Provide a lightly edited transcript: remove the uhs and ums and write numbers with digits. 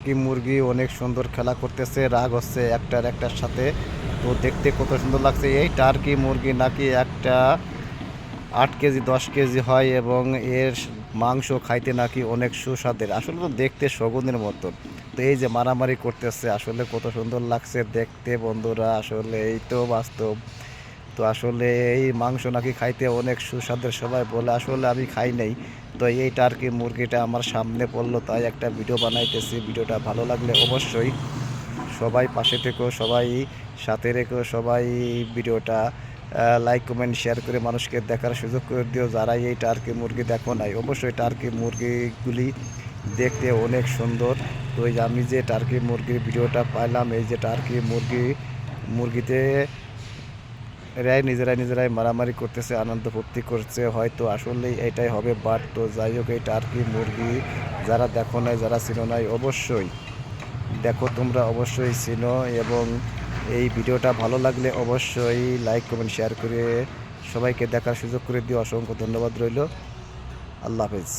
কি মুরগি অনেক সুন্দর খেলা করতেছে, রাগ হচ্ছে একটার একটার সাথে। তো দেখতে কত সুন্দর লাগছে। এই টার্কি মুরগি নাকি একটা 8 কেজি 10 কেজি হয় এবং এর মাংস খাইতে নাকি অনেক সুস্বাদের। আসলে তো দেখতে শগুনের মতন। তো এই যে মারামারি করতেছে, আসলে কত সুন্দর লাগছে দেখতে বন্ধুরা। আসলে এই তো বাস্তব। তো আসলে এই মাংস নাকি খাইতে অনেক সুস্বাদের সবাই বলে, আসলে আমি খাই নাই। তো এই টার্কি মুরগিটা আমার সামনে পড়লো, তাই একটা ভিডিও বানাইতেছি। ভিডিওটা ভালো লাগলে অবশ্যই সবাই পাশে থেকো, সবাই সাথে রেখো, সবাই ভিডিওটা লাইক কমেন্ট শেয়ার করে মানুষকে দেখার সুযোগ করে দিও। যারা এই টার্কি মুরগি দেখো নাই, অবশ্যই টার্কি মুরগিগুলি দেখতে অনেক সুন্দর। তো এই যে আমি যে টার্কি মুরগির ভিডিওটা পাইলাম, এই যে টার্কি মুরগিতে এরাই নিজেরাই নিজেরাই মারামারি করতেছে, আনন্দ ফুর্তি করছে, হয়তো আসলেই এটাই হবে। বাট তো যাই হোক, এই টার্কি মুরগি যারা দেখো নাই, যারা চিনো নাই, অবশ্যই দেখো, তোমরা অবশ্যই চিনো। এবং এই ভিডিওটা ভালো লাগলে অবশ্যই লাইক কমেন্ট শেয়ার করে সবাইকে দেখার সুযোগ করে দিও। অসংখ্য ধন্যবাদ রইল। আল্লাহ হাফেজ।